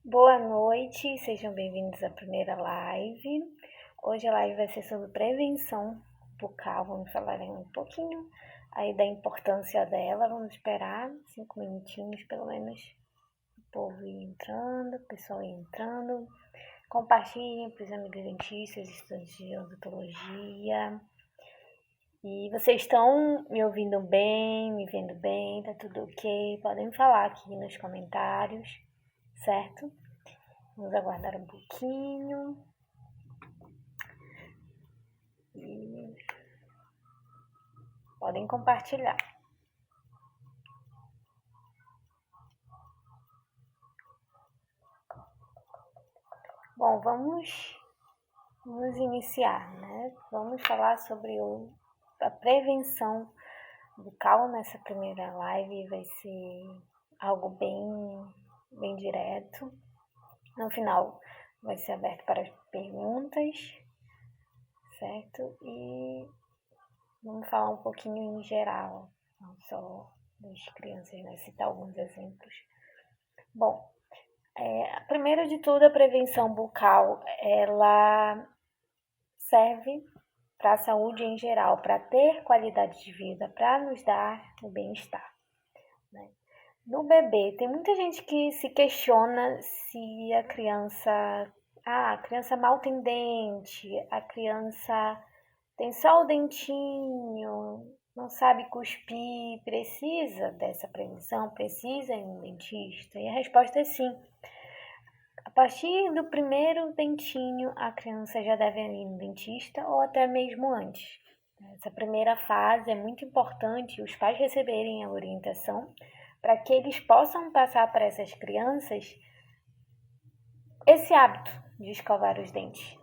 Boa noite, sejam bem-vindos à primeira live. Hoje a live vai ser sobre prevenção bucal. Vamos falar um pouquinho aí da importância dela. Vamos esperar 5 minutinhos, pelo menos, o povo ir entrando, o pessoal ir entrando. Compartilhem para os amigos dentistas, estudantes de odontologia. E vocês estão me ouvindo bem, me vendo bem? Tá tudo ok? Podem falar aqui nos comentários, certo? Vamos aguardar um pouquinho. E podem compartilhar. Bom, vamos iniciar, né? Vamos falar sobre a prevenção bucal nessa primeira live. Vai ser algo bem direto. No final, vai ser aberto para as perguntas, certo? E vamos falar um pouquinho em geral, não só das crianças, né? Citar alguns exemplos. Bom, primeiro de tudo, a prevenção bucal, ela serve para a saúde em geral, para ter qualidade de vida, para nos dar o bem-estar, né? No bebê, tem muita gente que se questiona se a criança mal tem dente, a criança tem só o dentinho, não sabe cuspir, precisa dessa prevenção, precisa ir no dentista? E a resposta é sim. A partir do primeiro dentinho, a criança já deve ir no dentista ou até mesmo antes. Essa primeira fase é muito importante os pais receberem a orientação para que eles possam passar para essas crianças esse hábito de escovar os dentes.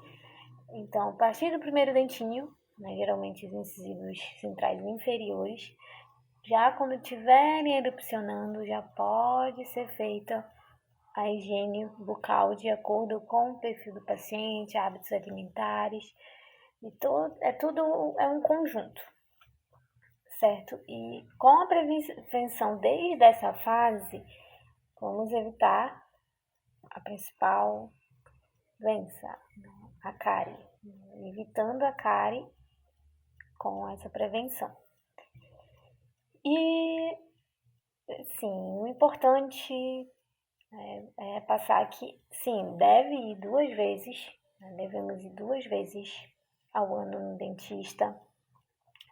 Então, a partir do primeiro dentinho, né, geralmente os incisivos centrais inferiores, já quando estiverem erupcionando, já pode ser feita a higiene bucal de acordo com o perfil do paciente, hábitos alimentares, e é um conjunto, certo? E com a prevenção desde essa fase, vamos evitar a principal doença, a cárie, evitando a cárie com essa prevenção. E, sim, o importante é passar que, sim, devemos ir 2 vezes ao ano no dentista,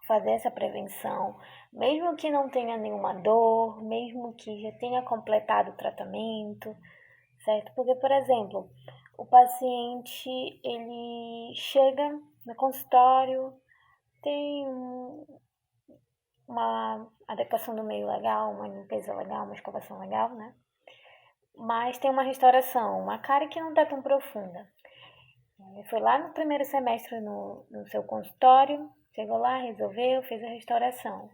fazer essa prevenção, mesmo que não tenha nenhuma dor, mesmo que já tenha completado o tratamento, certo? Porque, por exemplo, o paciente, ele chega no consultório, tem uma adequação do meio legal, uma limpeza legal, uma escovação legal, né? Mas tem uma restauração, uma cárie que não está tão profunda. Foi lá no primeiro semestre no seu consultório, chegou lá, resolveu, fez a restauração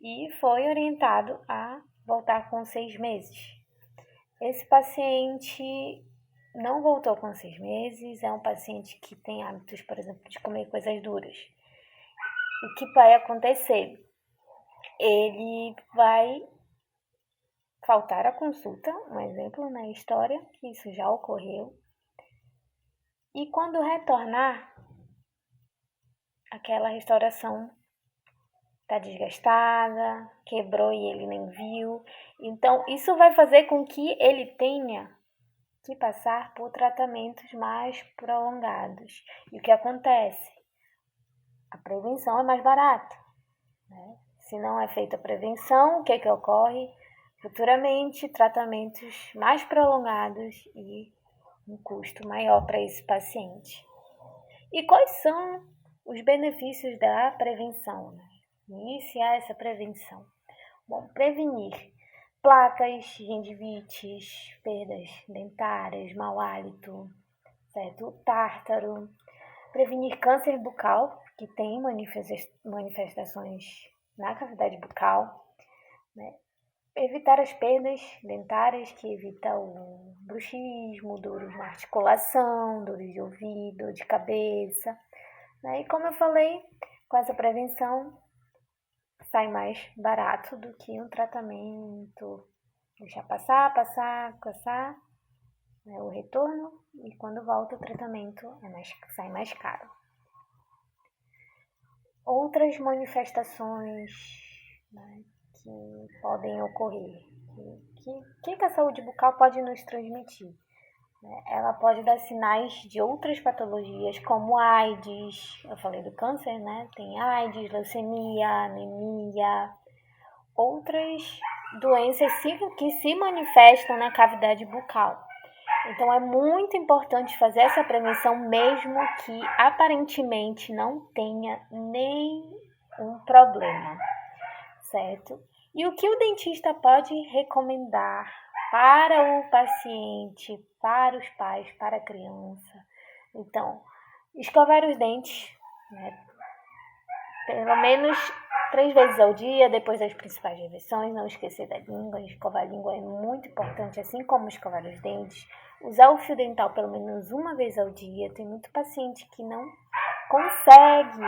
e foi orientado a voltar com 6 meses. Esse paciente não voltou com 6 meses, é um paciente que tem hábitos, por exemplo, de comer coisas duras. O que vai acontecer? Ele vai faltar a consulta, um exemplo na história, que isso já ocorreu. E quando retornar, aquela restauração está desgastada, quebrou e ele nem viu. Então, isso vai fazer com que ele tenha que passar por tratamentos mais prolongados. E o que acontece? A prevenção é mais barata, né? Se não é feita a prevenção, o que ocorre? Futuramente, tratamentos mais prolongados e um custo maior para esse paciente. E quais são os benefícios da prevenção, né? Iniciar essa prevenção. Bom, prevenir placas, gengivites, perdas dentárias, mau hálito, certo? Tártaro. Prevenir câncer bucal, que tem manifestações na cavidade bucal, né? Evitar as perdas dentárias, que evita o bruxismo, dores na articulação, dores de ouvido, de cabeça, né? E como eu falei, com essa prevenção sai mais barato do que um tratamento. Deixar passar, né, o retorno, e quando volta o tratamento sai mais caro. Outras manifestações, né, que podem ocorrer, que a saúde bucal pode nos transmitir? Ela pode dar sinais de outras patologias, como AIDS, eu falei do câncer, né? Tem AIDS, leucemia, anemia, outras doenças que se manifestam na cavidade bucal. Então é muito importante fazer essa prevenção, mesmo que aparentemente não tenha nenhum problema, certo? E o que o dentista pode recomendar para o paciente, para os pais, para a criança? Então, escovar os dentes, né? Pelo menos 3 vezes ao dia, depois das principais refeições. Não esquecer da língua. Escovar a língua é muito importante, assim como escovar os dentes. Usar o fio dental pelo menos uma vez ao dia. Tem muito paciente que não consegue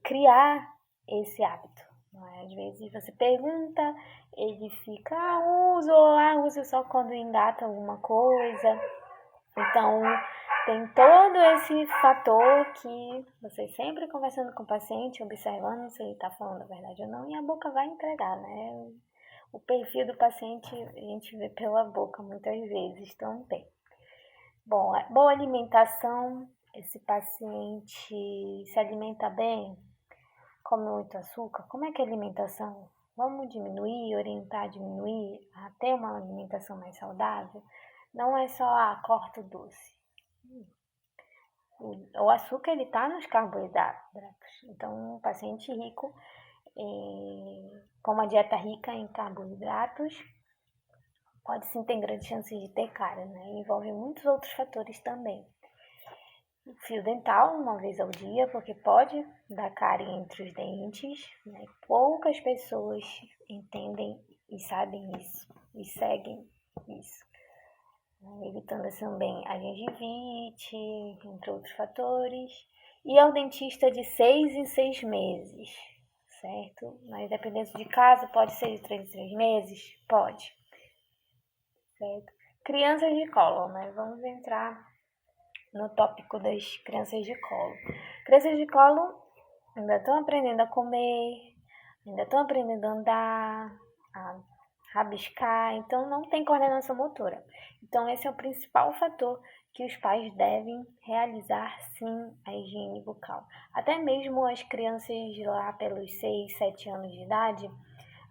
criar esse hábito. Às vezes você pergunta, ele fica, uso só quando engata alguma coisa. Então, tem todo esse fator que você sempre conversando com o paciente, observando se ele está falando a verdade ou não, e a boca vai entregar, né? O perfil do paciente a gente vê pela boca muitas vezes também. Bom, boa alimentação, esse paciente se alimenta bem, come muito açúcar, como é que é a alimentação? Vamos diminuir, orientar a diminuir, a ter uma alimentação mais saudável? Não é só, corta o doce. O açúcar, ele está nos carboidratos. Então, um paciente rico, com uma dieta rica em carboidratos, pode sim ter grandes chances de ter cárie, né? Envolve muitos outros fatores também. O fio dental, uma vez ao dia, porque pode dar cárie entre os dentes, né? Poucas pessoas entendem e sabem isso, e seguem isso. Evitando também a gengivite, entre outros fatores. E ao dentista de 6 em 6 meses, certo? Mas dependendo de caso, pode ser de 3 em 3 meses? Pode. Certo? Crianças de colo, né? Vamos entrar no tópico das crianças de colo. Crianças de colo ainda estão aprendendo a comer, ainda estão aprendendo a andar, a rabiscar, então não tem coordenação motora. Então esse é o principal fator que os pais devem realizar, sim, a higiene bucal. Até mesmo as crianças lá pelos 6, 7 anos de idade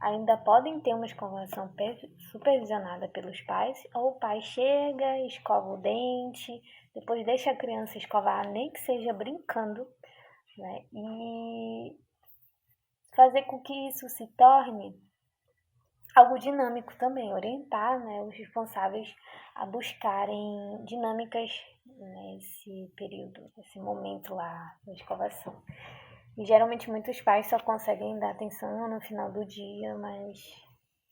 ainda podem ter uma escovação supervisionada pelos pais, ou o pai chega, escova o dente, depois deixa a criança escovar, nem que seja brincando, né? E fazer com que isso se torne algo dinâmico também, orientar, né, os responsáveis a buscarem dinâmicas nesse período, nesse momento lá da escovação. E geralmente muitos pais só conseguem dar atenção no final do dia, mas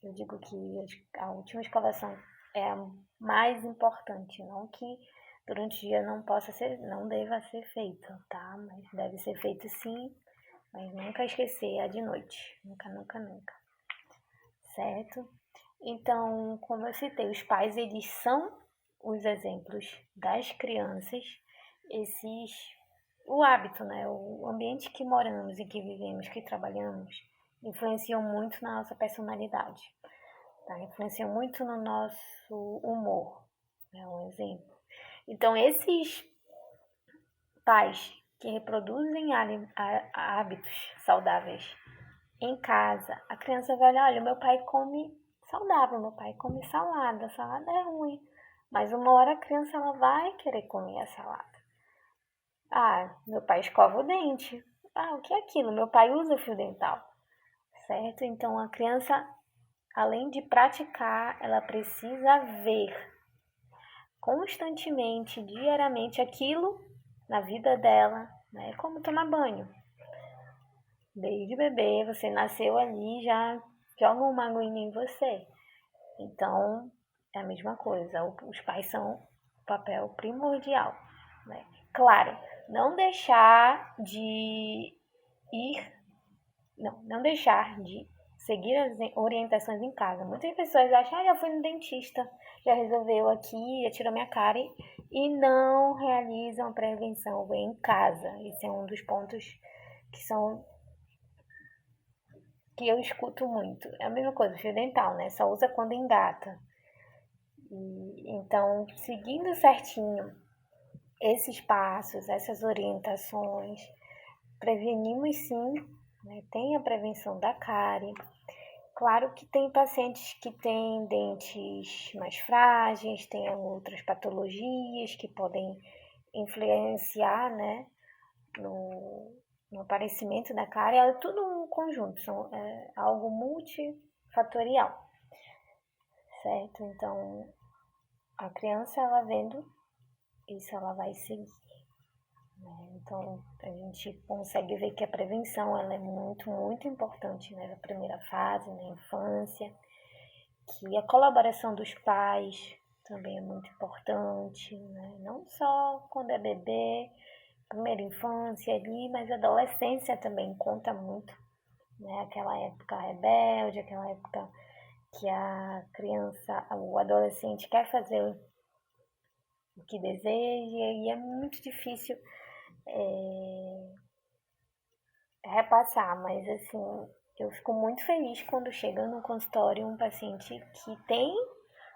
eu digo que a última escovação é a mais importante, não que durante o dia não deva ser feito, tá? Mas deve ser feito sim, mas nunca esquecer a de noite, nunca, nunca, nunca. Certo? Então, como eu citei, os pais, eles são os exemplos das crianças, o hábito, né? O ambiente que moramos e que vivemos, que trabalhamos, influenciam muito na nossa personalidade, tá? Influenciam muito no nosso humor, né? Um exemplo. Então, esses pais que reproduzem hábitos saudáveis em casa, a criança vai olhar, olha, meu pai come saudável, meu pai come salada é ruim. Mas uma hora a criança ela vai querer comer a salada. Meu pai escova o dente. O que é aquilo? Meu pai usa fio dental. Certo? Então a criança, além de praticar, ela precisa ver constantemente, diariamente, aquilo na vida dela, né? Como tomar banho. Desde bebê, você nasceu ali, já joga uma aguinha em você. Então, é a mesma coisa. Os pais são o papel primordial, né? Claro, não deixar de seguir as orientações em casa. Muitas pessoas acham, já fui no dentista, já resolveu aqui, já tirou minha cárie, e não realizam a prevenção em casa. Esse é um dos pontos que eu escuto muito. É a mesma coisa, fio dental, né? Só usa quando engata. Então, seguindo certinho esses passos, essas orientações, prevenimos sim, né? Tem a prevenção da cárie. Claro que tem pacientes que têm dentes mais frágeis, tem outras patologias que podem influenciar, né, no aparecimento da cárie. É tudo um conjunto, é algo multifatorial, certo? Então, a criança, ela vendo isso, ela vai seguir. Então, a gente consegue ver que a prevenção ela é muito, muito importante, né, na primeira fase, na infância, que a colaboração dos pais também é muito importante, né, não só quando é bebê, primeira infância ali, mas a adolescência também conta muito, né, aquela época rebelde, aquela época que a criança, o adolescente quer fazer o que deseja e é muito difícil repassar, mas assim, eu fico muito feliz quando chega no consultório um paciente que tem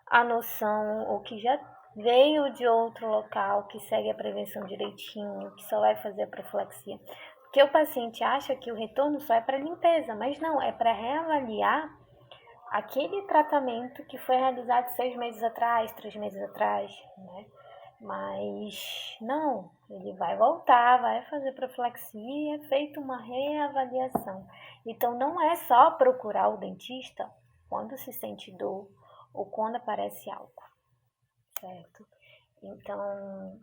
a noção ou que já veio de outro local, que segue a prevenção direitinho, que só vai fazer a profilaxia. Porque o paciente acha que o retorno só é para limpeza, mas não, é para reavaliar aquele tratamento que foi realizado 6 meses atrás, 3 meses atrás, né? Mas não, ele vai voltar, vai fazer profilaxia, é feita uma reavaliação. Então não é só procurar o dentista quando se sente dor ou quando aparece algo, certo? Então,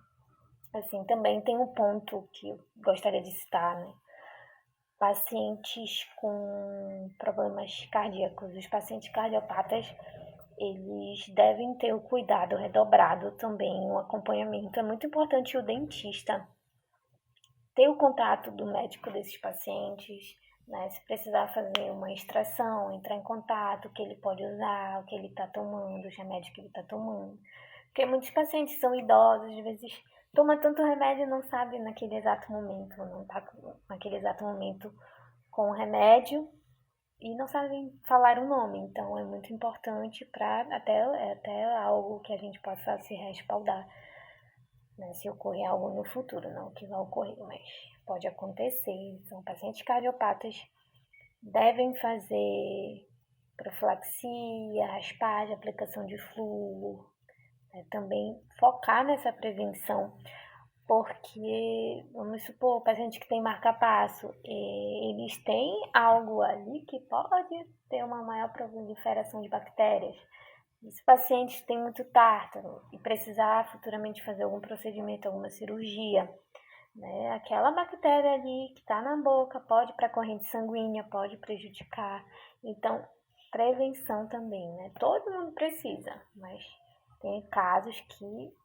assim, também tem um ponto que eu gostaria de citar, né? Pacientes com problemas cardíacos, os pacientes cardiopatas, eles devem ter o cuidado redobrado também, o acompanhamento. É muito importante o dentista ter o contato do médico desses pacientes, né? Se precisar fazer uma extração, entrar em contato, o que ele pode usar, o que ele está tomando, os remédios que ele está tomando. Porque muitos pacientes são idosos, às vezes toma tanto remédio e não sabe naquele exato momento, não está naquele exato momento com o remédio e não sabem falar o nome. Então é muito importante para até algo que a gente possa se respaldar, né, se ocorrer algo no futuro, não que vai ocorrer, mas pode acontecer. Então, pacientes cardiopatas devem fazer profilaxia, raspagem, aplicação de flúor, né, também focar nessa prevenção, porque, vamos supor, o paciente que tem marca-passo, eles têm algo ali que pode ter uma maior proliferação de bactérias. Se o paciente tem muito tártaro e precisar futuramente fazer algum procedimento, alguma cirurgia, né, aquela bactéria ali que está na boca pode ir para a corrente sanguínea, pode prejudicar. Então, prevenção também, né? Todo mundo precisa, mas tem casos que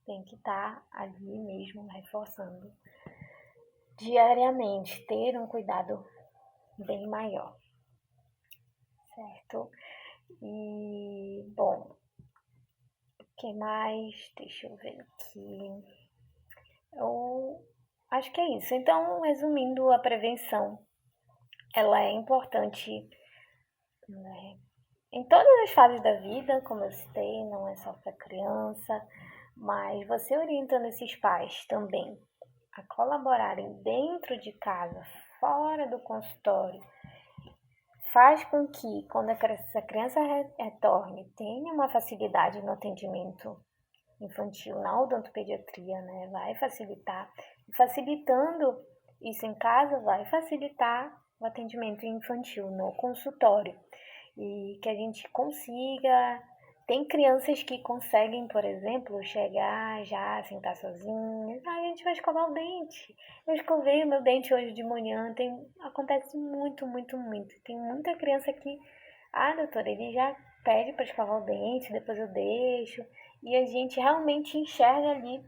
tem que estar ali mesmo reforçando diariamente, ter um cuidado bem maior, certo? E, bom, o que mais? Deixa eu ver aqui. Eu acho que é isso. Então, resumindo, a prevenção, ela é importante, né, em todas as fases da vida, como eu citei, não é só para criança, mas você orientando esses pais também a colaborarem dentro de casa, fora do consultório, faz com que, quando essa criança retorne, tenha uma facilidade no atendimento infantil, na odontopediatria, né? Vai facilitar. Facilitando isso em casa, vai facilitar o atendimento infantil no consultório. E que a gente consiga. Tem crianças que conseguem, por exemplo, chegar já, sentar sozinhas. A gente vai escovar o dente. Eu escovei o meu dente hoje de manhã. Acontece muito, muito, muito. Tem muita criança que, doutora, ele já pede para escovar o dente, depois eu deixo. E a gente realmente enxerga ali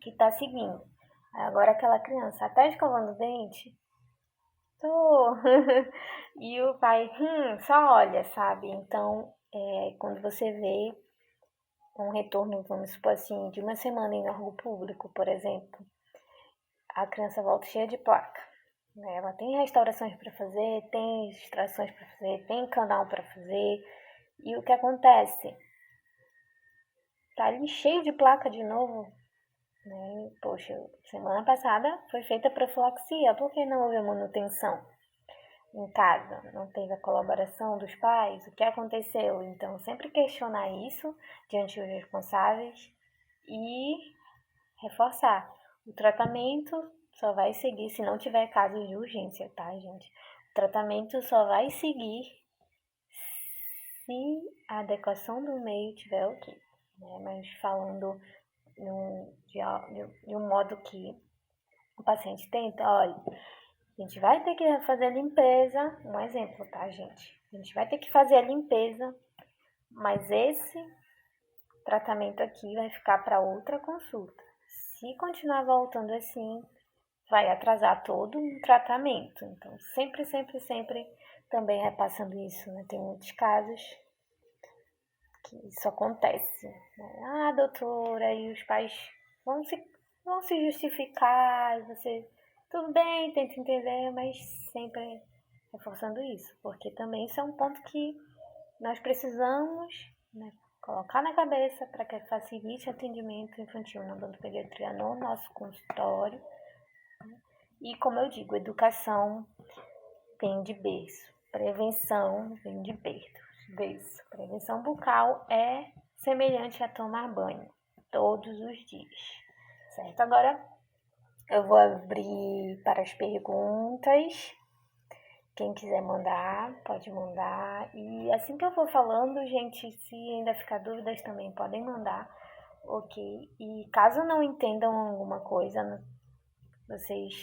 que está seguindo. Agora aquela criança até escovando o dente, Tô. E o pai, só olha, sabe? Então, quando você vê um retorno, vamos supor assim, de uma semana em órgão público, por exemplo, a criança volta cheia de placa. Né? Ela tem restaurações para fazer, tem extrações para fazer, tem canal para fazer. E o que acontece? Tá ali cheio de placa de novo. Né? Poxa, semana passada foi feita profilaxia, por que não houve manutenção em casa? Não teve a colaboração dos pais? O que aconteceu? Então, sempre questionar isso diante dos responsáveis e reforçar. O tratamento só vai seguir se não tiver casos de urgência, tá, gente? O tratamento só vai seguir se a adequação do meio tiver ok. Né? Mas falando de um modo que o paciente tenta, olha, a gente vai ter que fazer a limpeza, um exemplo, tá, gente? A gente vai ter que fazer a limpeza, mas esse tratamento aqui vai ficar para outra consulta. Se continuar voltando assim, vai atrasar todo o tratamento. Então, sempre também repassando isso, né? Tem muitos casos que isso acontece. Né? Ah, doutora, e os pais vão se, vão se justificar, e você, tudo bem, tenta entender, mas sempre reforçando isso, porque também isso é um ponto que nós precisamos, né, colocar na cabeça para que facilite o atendimento infantil na odontopediatria no nosso consultório. E como eu digo, educação vem de berço, prevenção vem de berço. Prevenção bucal é semelhante a tomar banho todos os dias, certo? Agora eu vou abrir para as perguntas. Quem quiser mandar, pode mandar. E assim que eu for falando, gente, se ainda ficar dúvidas também podem mandar, ok? E caso não entendam alguma coisa, vocês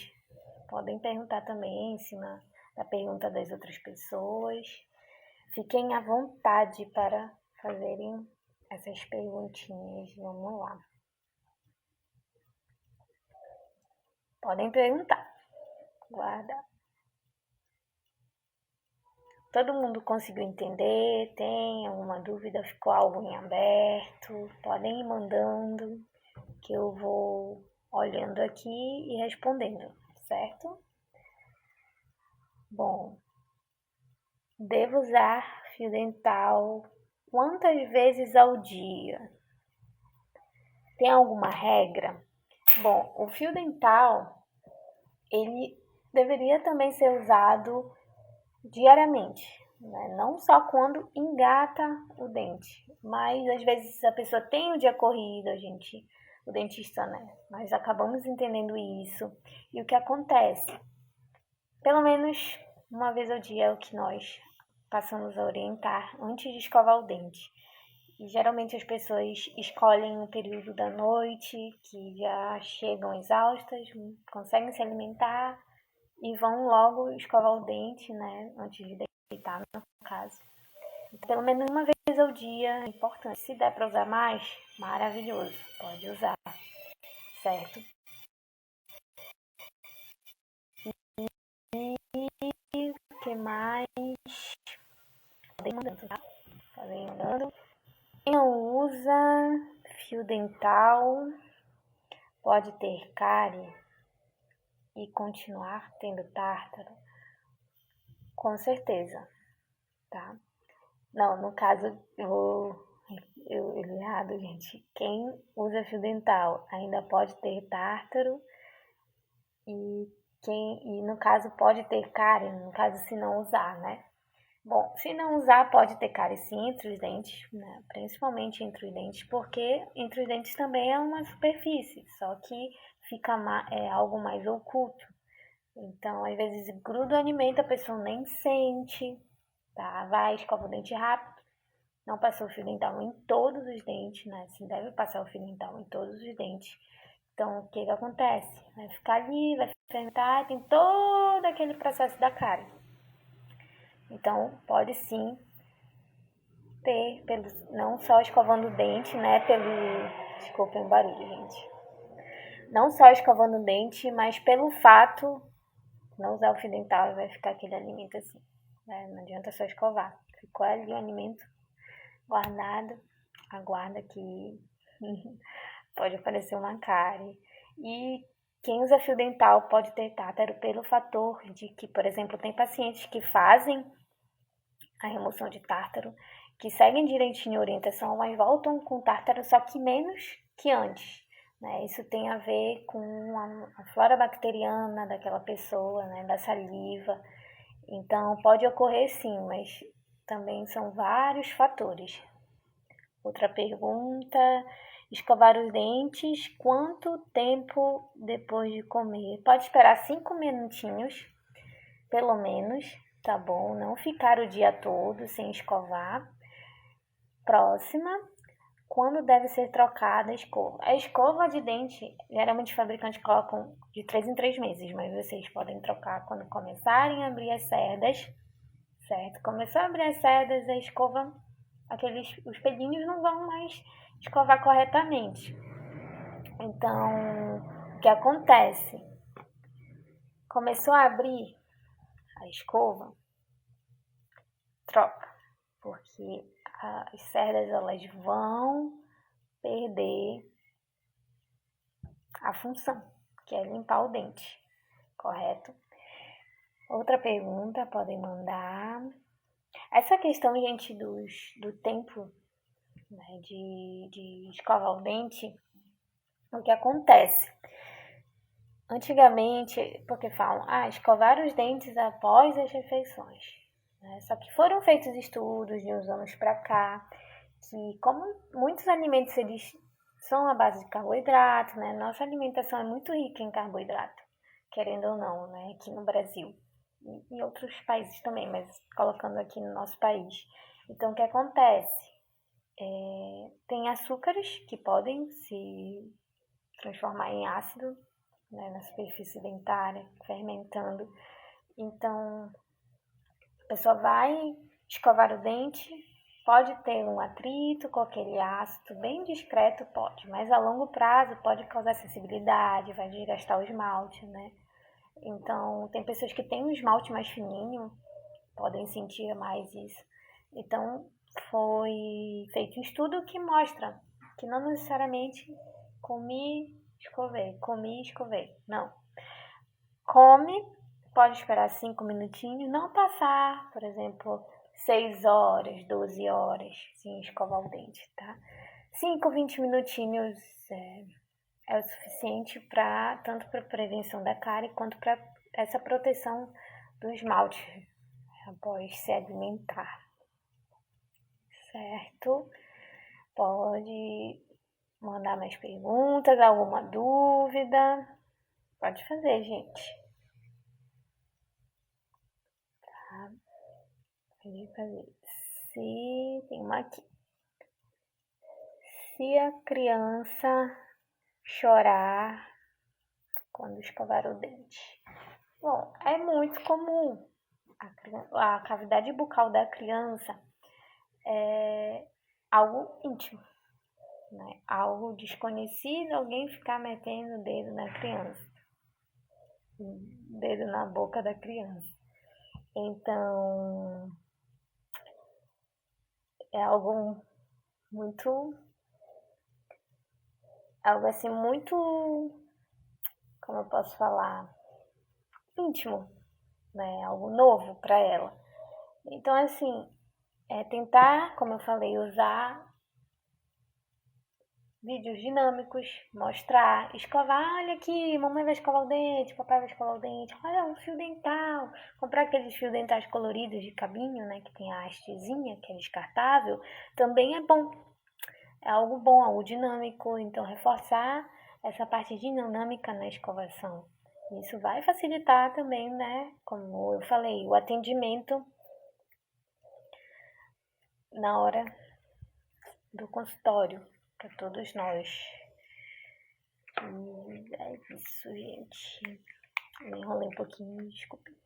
podem perguntar também em cima da pergunta das outras pessoas. Fiquem à vontade para fazerem essas perguntinhas. Vamos lá. Podem perguntar. Guarda. Todo mundo conseguiu entender? Tem alguma dúvida? Ficou algo em aberto? Podem ir mandando que eu vou olhando aqui e respondendo, certo? Bom, devo usar fio dental quantas vezes ao dia? Tem alguma regra? Bom, o fio dental, ele deveria também ser usado diariamente, né? Não só quando engata o dente, mas às vezes a pessoa tem o dia corrido, o dentista, né? Nós acabamos entendendo isso. E o que acontece? Pelo menos uma vez ao dia é o que nós passamos a orientar antes de escovar o dente. E geralmente as pessoas escolhem o período da noite, que já chegam exaustas, conseguem se alimentar e vão logo escovar o dente, né, antes de deitar, no caso. Então, pelo menos uma vez ao dia é importante. Se der para usar mais, maravilhoso, pode usar, certo? E o que mais? Podem mandando, tá? Podem mandando. Quem não usa fio dental pode ter cárie e continuar tendo tártaro? Com certeza, tá? Não, no caso, eu errado, gente. Quem usa fio dental ainda pode ter tártaro e no caso pode ter cárie, no caso se não usar, né? Bom, se não usar pode ter cárie sim entre os dentes, né? Principalmente entre os dentes, porque entre os dentes também é uma superfície, só que fica algo mais oculto. Então, às vezes gruda o alimento, a pessoa nem sente, tá? Vai, escova o dente rápido. Não passou o fio dental em todos os dentes, né? Se deve passar o fio dental em todos os dentes. Então, o que acontece? Vai ficar ali, vai fermentar, tem todo aquele processo da cárie. Então, pode sim ter, não só escovando o dente, né? Desculpem o barulho, gente. Não só escovando o dente, mas pelo fato não usar o fio dental e vai ficar aquele alimento assim, né? Não adianta só escovar. Ficou ali o alimento guardado, aguarda que pode aparecer uma cárie. E quem usa fio dental pode ter tártaro pelo fator de que, por exemplo, tem pacientes que fazem a remoção de tártaro, que seguem direitinho a orientação, mas voltam com tártaro, só que menos que antes. Né? Isso tem a ver com a flora bacteriana daquela pessoa, né? Da saliva. Então, pode ocorrer sim, mas também são vários fatores. Outra pergunta: escovar os dentes, quanto tempo depois de comer? Pode esperar 5 minutinhos, pelo menos, tá bom? Não ficar o dia todo sem escovar. Próxima: quando deve ser trocada a escova? A escova de dente, geralmente os fabricantes colocam de 3 em 3 meses, mas vocês podem trocar quando começarem a abrir as cerdas, certo? Começou a abrir as cerdas, a escova, os pelinhos não vão mais escovar corretamente. Então, o que acontece? Começou a abrir a escova, troca, porque as cerdas elas vão perder a função, que é limpar o dente, correto? Outra pergunta, podem mandar. Essa questão, gente, do tempo, né, de escovar o dente, o que acontece? Antigamente, porque falam, escovar os dentes após as refeições. Né? Só que foram feitos estudos de uns anos para cá, que como muitos alimentos eles são à base de carboidrato, né? Nossa alimentação é muito rica em carboidrato, querendo ou não, né? Aqui no Brasil e em outros países também, mas colocando aqui no nosso país. Então, o que acontece? Tem açúcares que podem se transformar em ácido, né, na superfície dentária, fermentando. Então, a pessoa vai escovar o dente, pode ter um atrito com aquele ácido, bem discreto pode, mas a longo prazo pode causar sensibilidade, vai desgastar o esmalte, né? Então, tem pessoas que têm um esmalte mais fininho, podem sentir mais isso. Então, foi feito um estudo que mostra que não necessariamente comi, escovei. Não. Come, pode esperar 5 minutinhos, não passar, por exemplo, 6 horas, 12 horas sem escovar o dente, tá? 5, 20 minutinhos é o suficiente para tanto para prevenção da cárie quanto para essa proteção do esmalte após se alimentar, certo? Pode mandar mais perguntas, alguma dúvida? Pode fazer, gente. Tá? Pode fazer. Tem uma aqui. Se a criança chorar quando escovar o dente. Bom, é muito comum. A cavidade bucal da criança é algo íntimo, né? Algo desconhecido, alguém ficar metendo o dedo na criança, o dedo na boca da criança. Então, é algo assim, muito, como eu posso falar, íntimo, né? Algo novo para ela. Então, assim, tentar, como eu falei, usar vídeos dinâmicos, mostrar, escovar, olha aqui, mamãe vai escovar o dente, papai vai escovar o dente, olha um fio dental, comprar aqueles fios dentais coloridos de cabinho, né, que tem a hastezinha, que é descartável, também é bom, é algo bom, algo dinâmico, então reforçar essa parte dinâmica na escovação. Isso vai facilitar também, né, como eu falei, o atendimento na hora do consultório, para todos nós. E é isso, gente. Me enrolei um pouquinho, desculpe.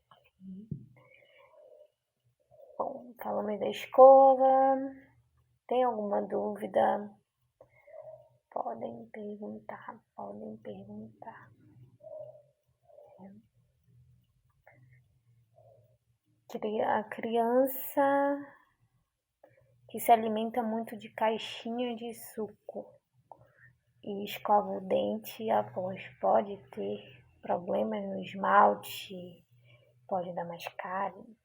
Bom, falamos da escova. Tem alguma dúvida? Podem perguntar. A criança que se alimenta muito de caixinha de suco e escova o dente após pode ter problemas no esmalte, pode dar mais cárie.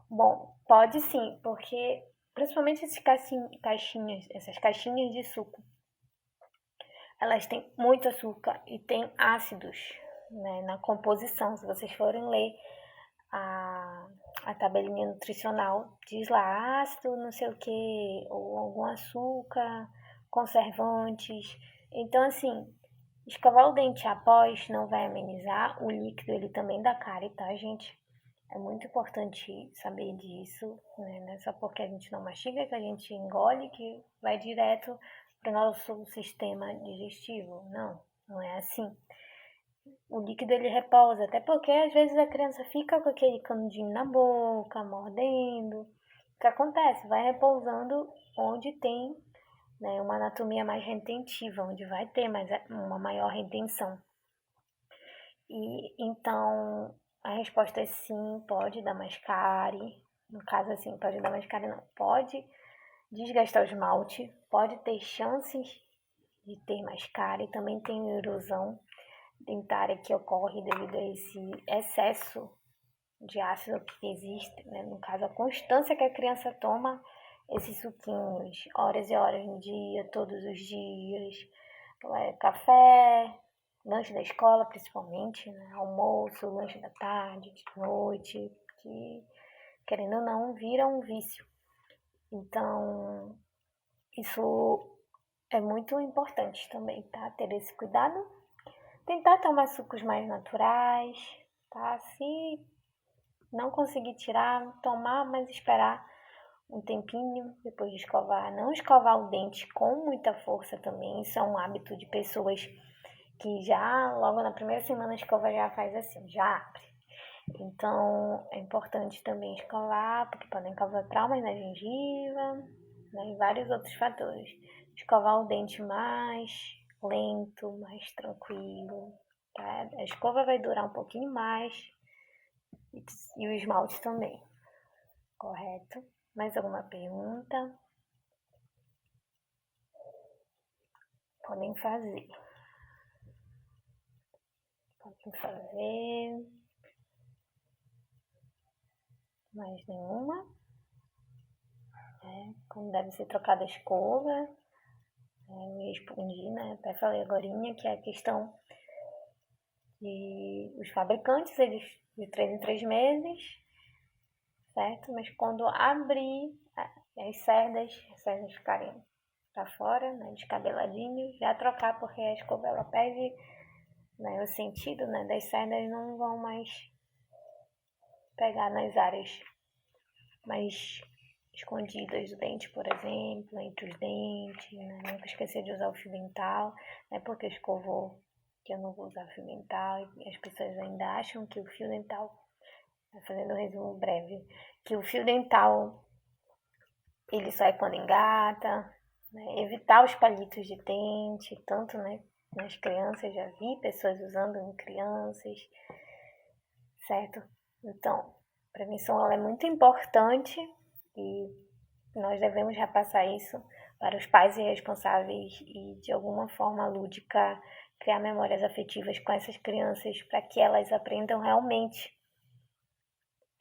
Bom, pode sim, porque principalmente essas caixinhas de suco, elas têm muito açúcar e têm ácidos, né, na composição. Se vocês forem ler a tabelinha nutricional, diz lá ácido, não sei o que, ou algum açúcar, conservantes. Então, assim, escovar o dente após não vai amenizar. O líquido, ele também dá cárie, tá, gente? É muito importante saber disso, né? Não é só porque a gente não mastiga que a gente engole, que vai direto para o nosso sistema digestivo. Não, não é assim. O líquido ele repousa, até porque às vezes a criança fica com aquele canudinho na boca, mordendo. O que acontece? Vai repousando onde tem, né, uma anatomia mais retentiva, onde vai ter uma maior retenção. E então a resposta é sim, pode dar mais cárie. No caso, assim, pode dar mais cárie, não. Pode desgastar o esmalte, pode ter chances de ter mais cárie. Também tem erosão dentária que ocorre devido a esse excesso de ácido que existe, né? No caso, a constância que a criança toma esses suquinhos, horas e horas no dia, todos os dias, café, lanche da escola principalmente, né? Almoço, lanche da tarde, de noite, que querendo ou não vira um vício. Então, isso é muito importante também, tá? Ter esse cuidado. Tentar tomar sucos mais naturais, tá? Se não conseguir tirar, tomar, mas esperar um tempinho depois de escovar. Não escovar o dente com muita força também. Isso é um hábito de pessoas que já, logo na primeira semana, a escova já faz assim, já abre. Então, é importante também escovar, porque podem causar traumas na gengiva, né, e vários outros fatores. Escovar o dente mais lento, mais tranquilo, tá? A escova vai durar um pouquinho mais e o esmalte também, correto? Mais alguma pergunta? Podem fazer. Podem fazer. Mais nenhuma? Como deve ser trocada a escova? Eu respondi, né? Até falei agora que é a questão de os fabricantes, eles de 3 em 3 meses, certo? Mas quando abrir as cerdas ficarem para fora, né, descabeladinhos, já trocar, porque a escova ela perde, né, o sentido, né, das cerdas não vão mais pegar nas áreas mais escondidas do dente, por exemplo, entre os dentes, né? Nunca esquecer de usar o fio dental, né? Porque escovou que eu não vou usar fio dental e as pessoas ainda acham que o fio dental, fazendo um resumo breve, que o fio dental ele só é quando engata, né? Evitar os palitos de dente, tanto, né, nas crianças, já vi pessoas usando em crianças, certo? Então, a prevenção ela é muito importante e nós devemos repassar isso para os pais responsáveis e, de alguma forma lúdica, criar memórias afetivas com essas crianças para que elas aprendam realmente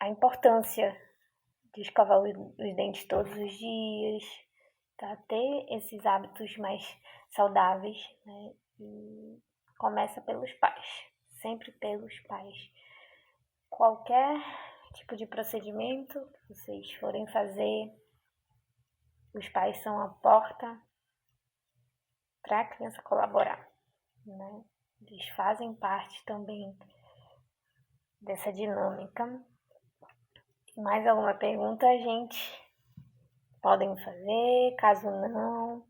a importância de escovar os dentes todos os dias, tá? Ter esses hábitos mais saudáveis, né? E começa pelos pais, sempre pelos pais. Qualquer tipo de procedimento que vocês forem fazer, os pais são a porta para a criança colaborar, né? Eles fazem parte também dessa dinâmica. Mais alguma pergunta, gente? Podem fazer, caso não.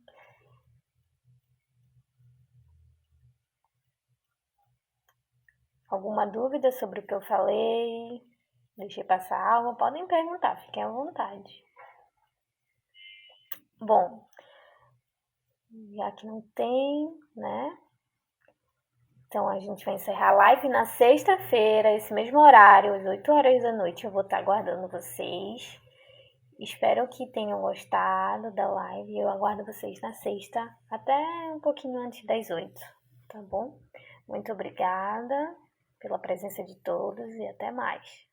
Alguma dúvida sobre o que eu falei? Deixei passar algo? Podem perguntar, fiquem à vontade. Bom, já que não tem, né? Então a gente vai encerrar a live na sexta-feira, esse mesmo horário, às 8 horas da noite. Eu vou estar aguardando vocês. Espero que tenham gostado da live. Eu aguardo vocês na sexta, até um pouquinho antes das 8, tá bom? Muito obrigada pela presença de todos e até mais.